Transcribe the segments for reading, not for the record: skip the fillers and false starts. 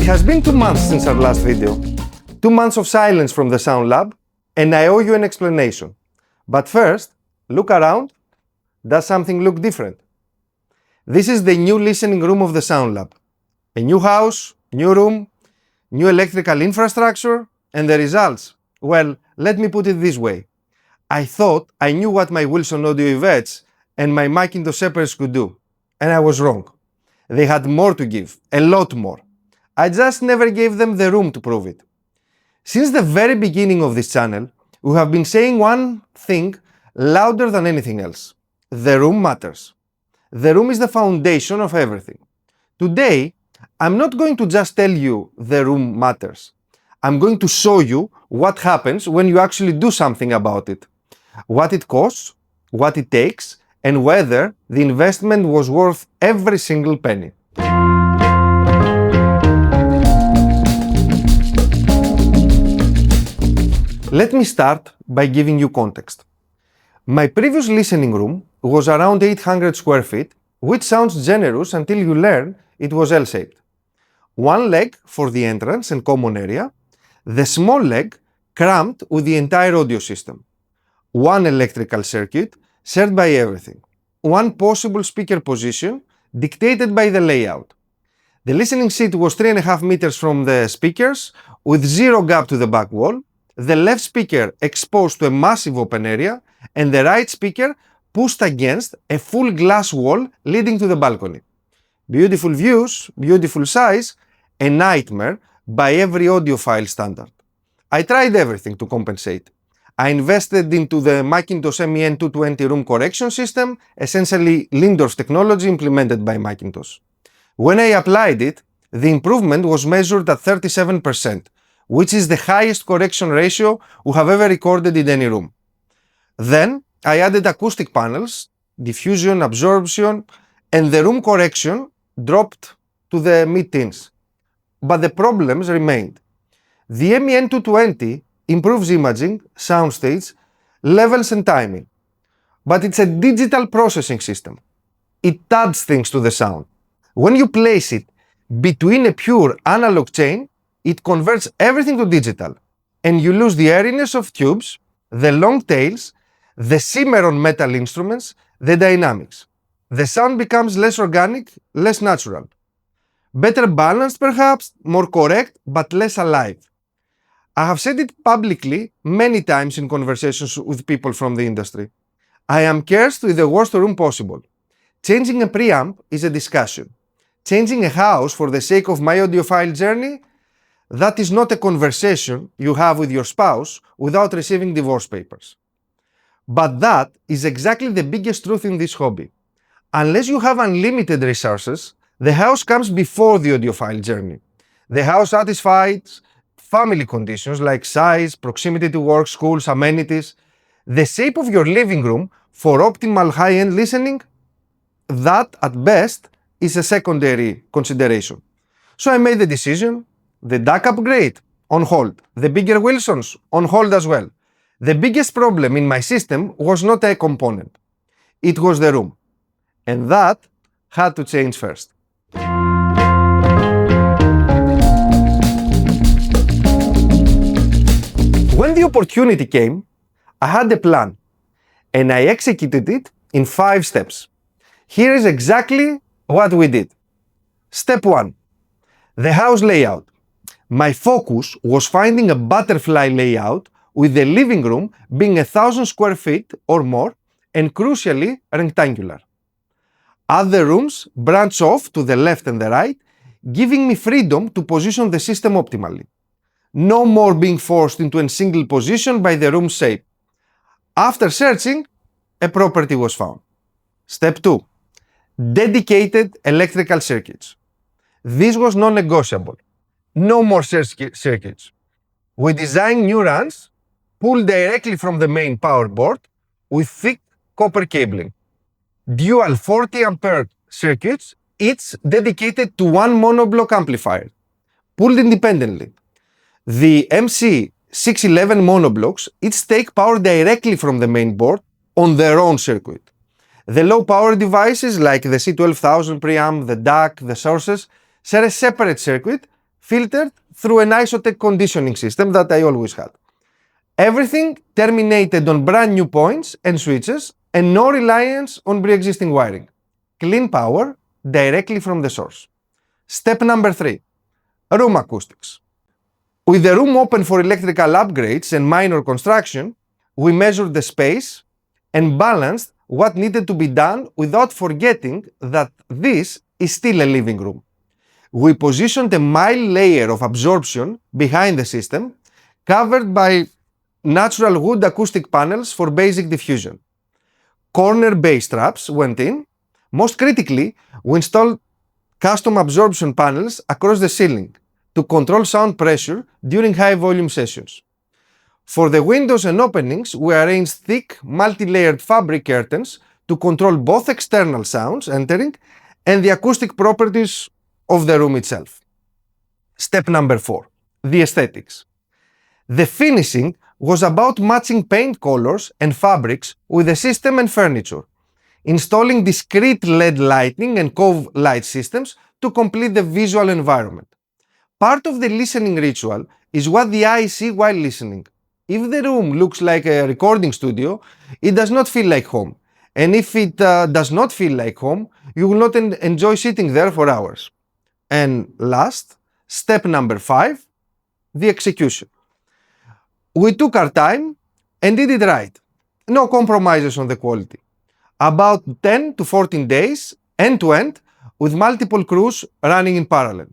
It has been 2 months since our last video. 2 months of silence from the Sound Lab, and I owe you an explanation. But first, look around. Does something look different? This is the new listening room of the Sound Lab. A new house, new room, new electrical infrastructure, and the results? Well, let me put it this way. I thought I knew what my Wilson Audio Yvettes and my McIntosh Shepherds could do, and I was wrong. They had more to give, a lot more. I just never gave them the room to prove it. Since the very beginning of this channel, we have been saying one thing louder than anything else. The room matters. The room is the foundation of everything. Today, I'm not going to just tell you the room matters. I'm going to show you what happens when you actually do something about it. What it costs, what it takes, and whether the investment was worth every single penny. Let me start by giving you context. My previous listening room was around 800 square feet, which sounds generous until you learn it was L-shaped. One leg for the entrance and common area, the small leg crammed with the entire audio system. One electrical circuit shared by everything. One possible speaker position dictated by the layout. The listening seat was 3.5 meters from the speakers with zero gap to the back wall, the left speaker exposed to a massive open area, and the right speaker pushed against a full glass wall leading to the balcony. Beautiful views, beautiful size, a nightmare by every audiophile standard. I tried everything to compensate. I invested into the McIntosh MEN220 room correction system, essentially Lindorf's technology implemented by McIntosh. When I applied it, the improvement was measured at 37%, which is the highest correction ratio we have ever recorded in any room. Then, I added acoustic panels, diffusion, absorption, and the room correction dropped to the mid-teens. But the problems remained. The MEN220 improves imaging, soundstage, levels and timing. But it's a digital processing system. It adds things to the sound. When you place it between a pure analog chain, it converts everything to digital, and you lose the airiness of tubes, the long tails, the shimmer on metal instruments, the dynamics. The sound becomes less organic, less natural. Better balanced perhaps, more correct, but less alive. I have said it publicly many times in conversations with people from the industry. I am cursed with the worst room possible. Changing a preamp is a discussion. Changing a house for the sake of my audiophile journey? That is not a conversation you have with your spouse without receiving divorce papers. But that is exactly the biggest truth in this hobby. Unless you have unlimited resources, the house comes before the audiophile journey. The house satisfies family conditions like size, proximity to work, schools, amenities. The shape of your living room for optimal high-end listening? That, at best, is a secondary consideration. So I made the decision. The DAC upgrade, on hold. The bigger Wilsons, on hold as well. The biggest problem in my system was not a component. It was the room. And that had to change first. When the opportunity came, I had a plan, and I executed it in 5 steps. Here is exactly what we did. Step 1. The house layout. My focus was finding a butterfly layout with the living room being 1,000 square feet or more and crucially rectangular. Other rooms branch off to the left and the right, giving me freedom to position the system optimally. No more being forced into a single position by the room shape. After searching, a property was found. Step 2. Dedicated electrical circuits. This was non-negotiable. No more circuits. We designed new runs, pulled directly from the main power board with thick copper cabling. Dual 40 ampere circuits, each dedicated to one monoblock amplifier, pulled independently. The MC611 monoblocks each take power directly from the main board on their own circuit. The low power devices like the C12000 preamp, the DAC, the sources share a separate circuit filtered through an isotech conditioning system that I always had. Everything terminated on brand new points and switches and no reliance on pre-existing wiring. Clean power directly from the source. Step number 3. Room acoustics. With the room open for electrical upgrades and minor construction, we measured the space and balanced what needed to be done without forgetting that this is still a living room. We positioned a mild layer of absorption behind the system, covered by natural wood acoustic panels for basic diffusion. Corner bass traps went in. Most critically, we installed custom absorption panels across the ceiling to control sound pressure during high volume sessions. For the windows and openings, we arranged thick, multi-layered fabric curtains to control both external sounds entering and the acoustic properties of the room itself. Step number 4. The aesthetics. The finishing was about matching paint colors and fabrics with the system and furniture, installing discrete LED lighting and cove light systems to complete the visual environment. Part of the listening ritual is what the eye sees while listening. If the room looks like a recording studio, it does not feel like home. And if it does not feel like home, you will not enjoy sitting there for hours. And last, step number 5, the execution. We took our time and did it right. No compromises on the quality. About 10 to 14 days, end to end, with multiple crews running in parallel.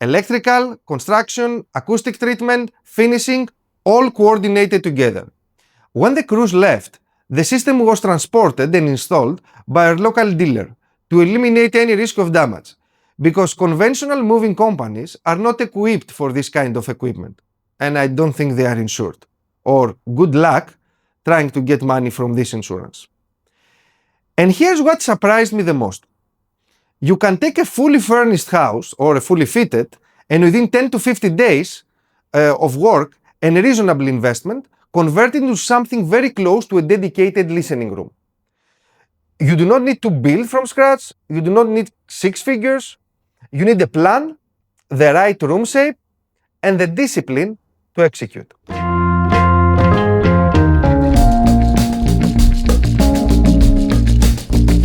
Electrical, construction, acoustic treatment, finishing, all coordinated together. When the crews left, the system was transported and installed by our local dealer to eliminate any risk of damage, because conventional moving companies are not equipped for this kind of equipment, and I don't think they are insured. Or good luck trying to get money from this insurance. And here's what surprised me the most. You can take a fully furnished house or a fully fitted, and within 10 to 50 days of work and a reasonable investment, convert it into something very close to a dedicated listening room. You do not need to build from scratch. You do not need 6 figures. You need a plan, the right room shape, and the discipline to execute.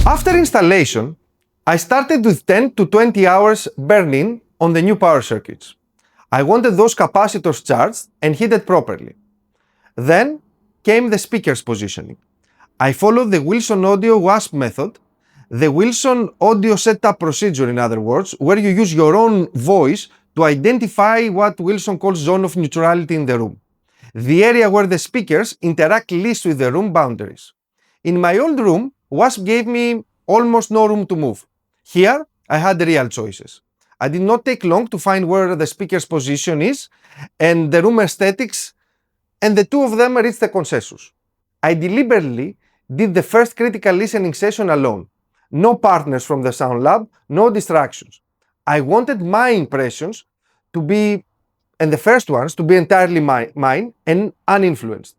After installation, I started with 10 to 20 hours burn-in on the new power circuits. I wanted those capacitors charged and heated properly. Then came the speakers positioning. I followed the Wilson Audio WASP method, the Wilson Audio setup procedure, in other words, where you use your own voice to identify what Wilson calls zone of neutrality in the room, the area where the speakers interact least with the room boundaries. In my old room, WASP gave me almost no room to move. Here, I had real choices. I did not take long to find where the speaker's position is and the room aesthetics, and the two of them reached a consensus. I deliberately did the first critical listening session alone. No partners from the sound lab, no distractions. I wanted my impressions to be, and the first ones, to be entirely mine and uninfluenced.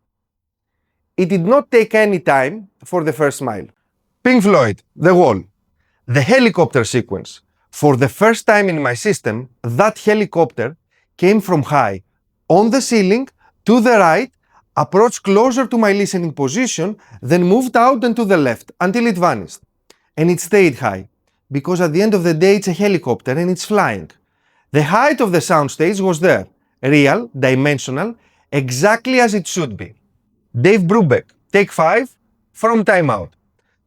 It did not take any time for the first smile. Pink Floyd, The Wall. The helicopter sequence. For the first time in my system, that helicopter came from high, on the ceiling, to the right, approached closer to my listening position, then moved out and to the left until it vanished. And it stayed high, because at the end of the day it's a helicopter and it's flying. The height of the soundstage was there, real, dimensional, exactly as it should be. Dave Brubeck, Take 5, from Time Out.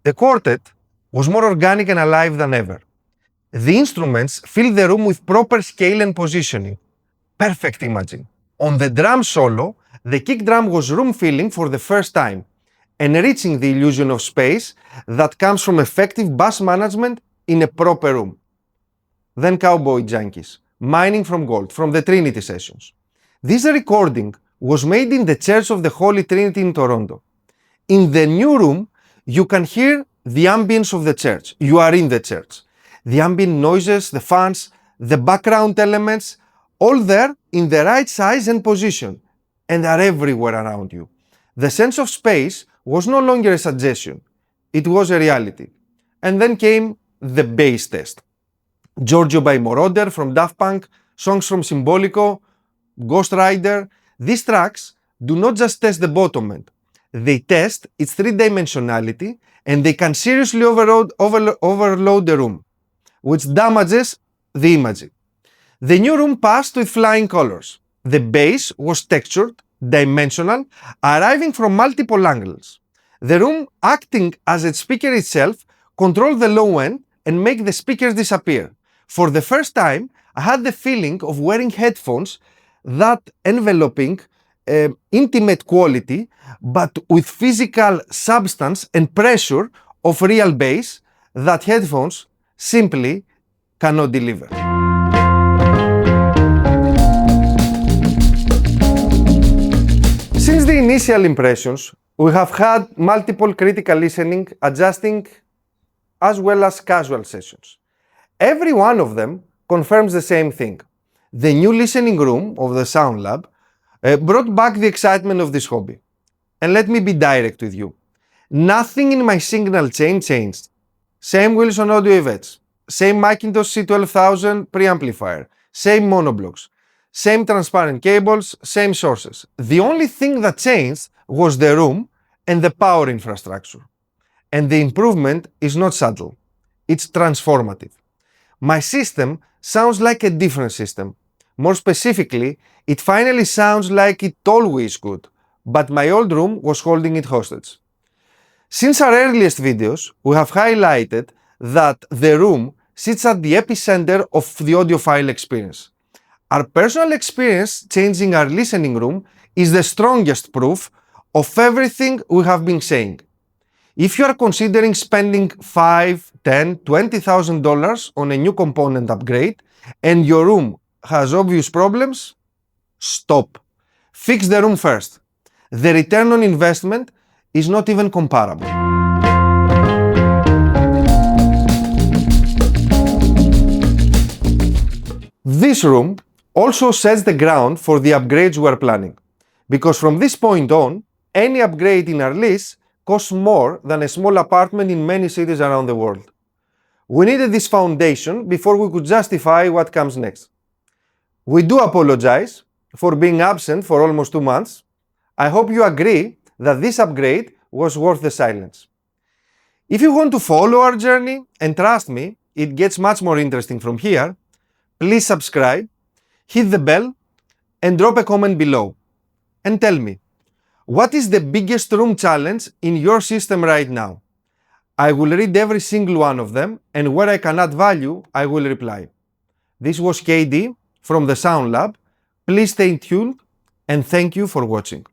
The quartet was more organic and alive than ever. The instruments filled the room with proper scale and positioning. Perfect imaging. On the drum solo, the kick drum was room-filling for the first time, enriching the illusion of space that comes from effective bass management in a proper room. Then Cowboy Junkies, Mining from Gold, from the Trinity sessions. This recording was made in the Church of the Holy Trinity in Toronto. In the new room, you can hear the ambience of the church. You are in the church. The ambient noises, the fans, the background elements, all there in the right size and position, and are everywhere around you. The sense of space was no longer a suggestion. It was a reality. And then came the bass test. Giorgio by Moroder from Daft Punk, songs from Symbolico, Ghost Rider. These tracks do not just test the bottom end. They test its three-dimensionality and they can seriously overload the room, which damages the imagery. The new room passed with flying colors. The bass was textured, dimensional, arriving from multiple angles. The room, acting as its speaker itself, controlled the low end and make the speakers disappear. For the first time, I had the feeling of wearing headphones that enveloping intimate quality, but with physical substance and pressure of real bass that headphones simply cannot deliver. Since the initial impressions, we have had multiple critical listening, adjusting, as well as casual sessions. Every one of them confirms the same thing. The new listening room of the Sound Lab brought back the excitement of this hobby. And let me be direct with you. Nothing in my signal chain changed. Same Wilson Audio Yvette, same McIntosh C12000 preamplifier, same monoblocks, same transparent cables, same sources. The only thing that changed was the room and the power infrastructure. And the improvement is not subtle, it's transformative. My system sounds like a different system. More specifically, it finally sounds like it always could, but my old room was holding it hostage. Since our earliest videos, we have highlighted that the room sits at the epicenter of the audiophile experience. Our personal experience changing our listening room is the strongest proof of everything we have been saying. If you are considering spending $5, $10, $20,000 on a new component upgrade and your room has obvious problems, stop. Fix the room first. The return on investment is not even comparable. This room also sets the ground for the upgrades we are planning, because from this point on, any upgrade in our list costs more than a small apartment in many cities around the world. We needed this foundation before we could justify what comes next. We do apologize for being absent for almost 2 months. I hope you agree that this upgrade was worth the silence. If you want to follow our journey, and trust me, it gets much more interesting from here, please subscribe, hit the bell, and drop a comment below. And tell me, what is the biggest room challenge in your system right now? I will read every single one of them, and where I can add value, I will reply. This was KD from the Sound Lab. Please stay tuned, and thank you for watching.